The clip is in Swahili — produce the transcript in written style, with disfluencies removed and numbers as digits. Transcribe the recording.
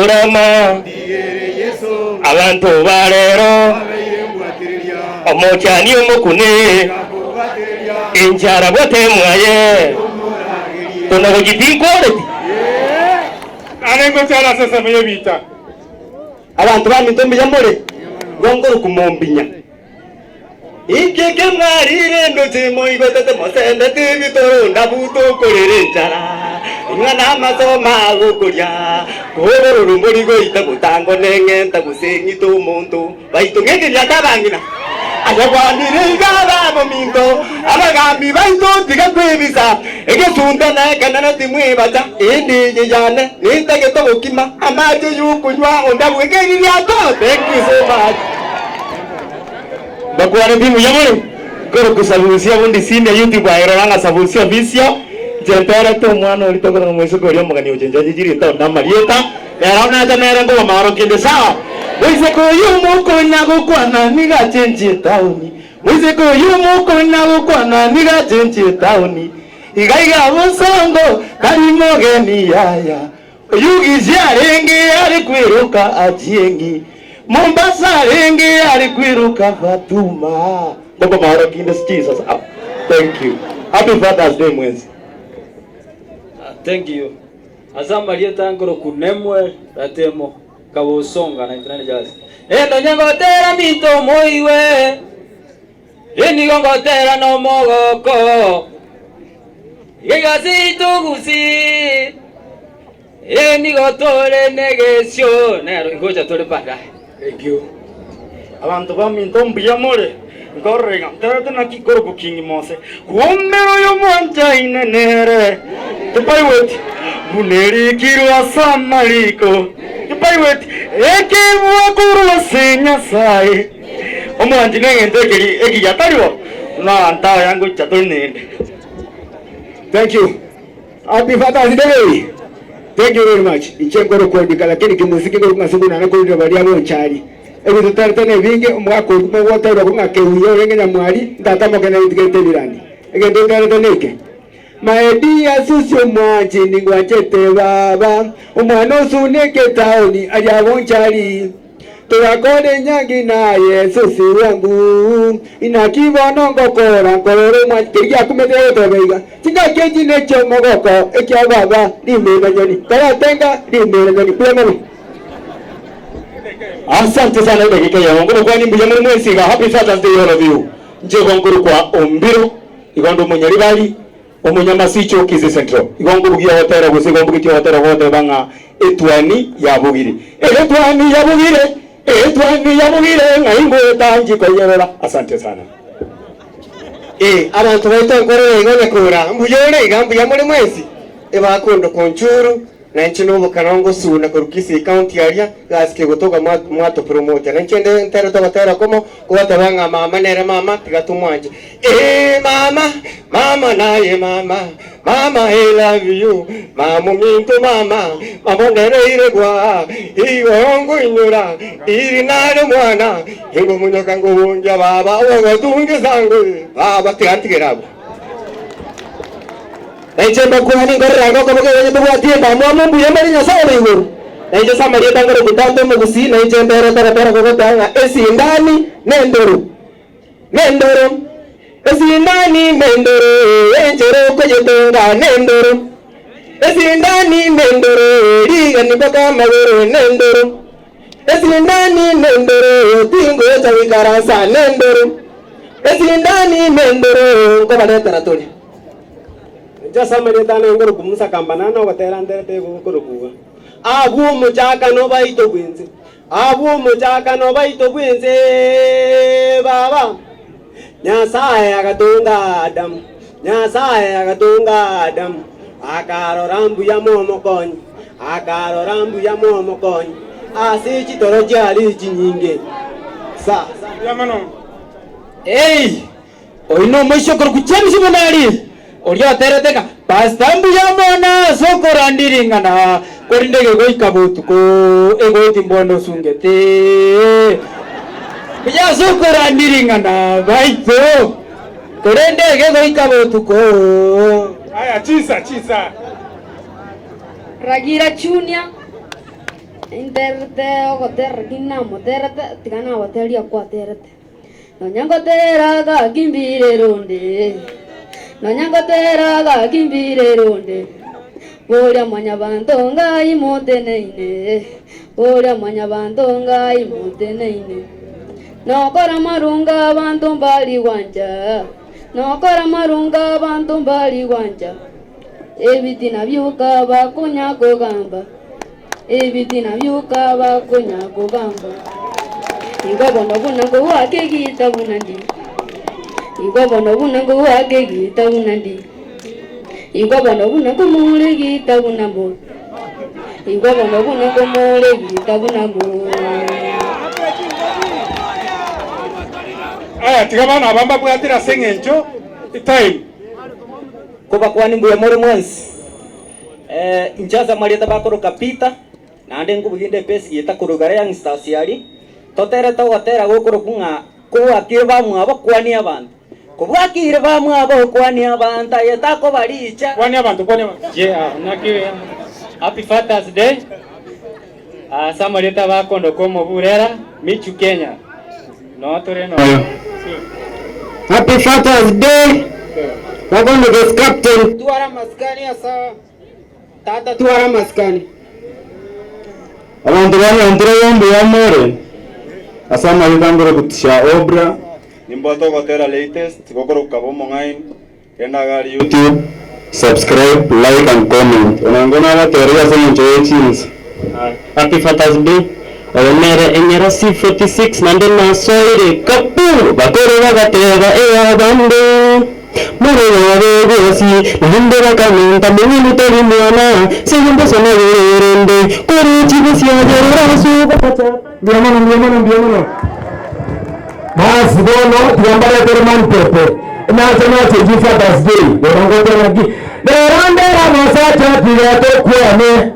kurama abantu barero omochani omokune enjara botemwaye tonagojipinkoreti anengo chala sasa meyo bita abantu bamitombi jamore ngongoro kumombinya ikeke mwarire ndotimo igotete mosende tibitoro ndabuto korere njara ingana masoma gukuria koro rumbori goita gutango nengenta gusenyito muntu baito ngegeria tabangina agwandire ngaba mominto abagambi baito tigakwebisa egesunda na kanana timwe bata indi yane nitage to gukima amaje yukunywa ondabwegeria to. Thank you so much. Bakwane bimu yamure koro kusabusia bundi sinde YouTube ayiranga sabusia visio jentara to mwana oli tokora mweso ko yo mugani ojenja jiri to na marieta era una tanera ngo maro kinde sawa wese ko yumo ko nago kwana niga chenji tauni wese ko yumo ko nago kwana niga chenji tauni igaiga bosongo karimo geni yaya yugi jarenge ari kwiruka ajiengi Mombasa renge alikwiruka Fatuma. Baba maro kinde Jesus. Thank you. Happy Father's Day mwezi. Thank you. Azama lieta ngoro kunemwe ratemo kabosonga na internet jazz. Endo nyangotera minto moiwe. Eni ngotera no mogoko. Yegasi tugusi. Eni gotore negesio. Nero ngoja tole pada. Thank you. Abantu bamintombi yamore ngorrenga ntara na kikoro kukingi mose kuomero yo mwanja inenere tupaiweti buneri kirwa samaliko tupaiweti eke wakuru senya sai omwanji nengendekeri eki yatariwo na anta yangu chatonende. Thank you. Happy Father's Day. Thank you very much. Ichengoro kuandika lakini kimuziki ngoro kungasubuna na kundi bali yabo nchari. Ebi tutartane vinge mwako kumwe wote ro kungake uyo rengenya mwali ndatamo kana itigete birani. Ege ndotartaneke. Maedia susu mwanji ningwachete baba. Umwana usuneke taoni ajabo nchari. Turakode nyangi na Yesu si wangu inakibono ngokora korore mwakiria kumete tobeiga tinga keji necho mogoko ekya baba limera nyoni karatenga limera nyoni kwemero. Asante sana dakika ya ngoro kwa nimbuye muri mwesiga. Happy Father's Day all of you. Nje ngoro kwa ombiro igondo munyaribali omunyamasicho Kizi Central igonguru gya hotera gusigombu gya hotera wote banga etwani yabugire etwani yabugire etwani yabugire ngaingo tanji koyerera. Asante sana. Abantu baito ngoro igone kura mbuyore igambu ya muri mwezi ebakondo konchuru na nchino bukanongo suna kurukisi county area gaske gotoga mwato promote na nchende ntero tobatera komo kuwata banga mama nere mama tigatumwanje mama naye mama I love you mama minto mama nere iregwa igongo inyura iri nare mwana ingo munyoka ngo bunja baba ogo tunge sango baba tigantigerabo. Naichemba kuhani ngorra ngo komo kenye bugwatie bamwa mumbu yemari nyasaye ngoro naiche samaria tangoro kutambe mugusi naichemba era tara gogotanga esindani nendoro esindani nendoro enjero koyetonga nendoro esindani nendoro riga nibaka magoro nendoro esindani nendoro tingo chawikarasa nendoro esindani nendoro kobale taratoli jasa maritana ngoro kumusa kambanana watera nderete ngoro kuwa abu mujaka no baito bwinze baba nyasaye agatunga Adam akarorambu ya momo konyi asichi toroje ali jinyinge sa yamano oino mwisho koro kuchemshi monali Oria tereteka pastambu yamona sokorandiringana korindege goikabutuko egoti mbondo sungete ya sokorandiringana baito korindege goikabutuko. Aya chisa Ragira Junior Interte ogoter kinamo terete tigana wateria kwa terete. Nonyangotera ga kimbire ronde. Nonyangotera ga kimbire ronde. Boria mwanya bantonga imoteneine. Boria mwanya bantonga imoteneine. Nokora marunga bantu mbali wanja. Nokora marunga bantu mbali wanja. Ebitina byuka bakunya kugamba. Ebitina byuka bakunya kugamba. Igobono bunango wake gita bunandi. Igobono bunango wake gita bunandi. Igobono bunango mule gita bunambo. Igobono bunango mule gita bunambo. Aya tigabana abamba bwatira sengencho time kuba kwani mbuya more mwensi injaza marieta bakoro kapita nande ngubuginde pesi yeta kurugara yang stasiari totere to watera gukoro kunga kuwakire bamu abo kwani abantu kubwakire bamu abo kwani abantu yeta ko baricha kwani abantu nakiwe happy Father's Day samarieta bakondo komo burera Michu Kenya no toreno Happy Father's Day. Wagondo guest captain. tuara maskani asa tata Tuara maskani. Abantu banyantira yombi yamore asama yitangoro kutisha obra nimboto gotera latest gokoro kabomo ngain kenda gari YouTube subscribe like and comment onangona la teoria za enjoyings. Happy Father's Day. Omere enyera C46 nande na soire kapu bakoro bagatega bando mure wabegosi nande bakamenta mimi tari mwana segundo sona rende kore chibisi ajera su bata diamano mas bono diambara terman pepe na sana cheji Father's Day orango tena ki derande la masacha pirato kwame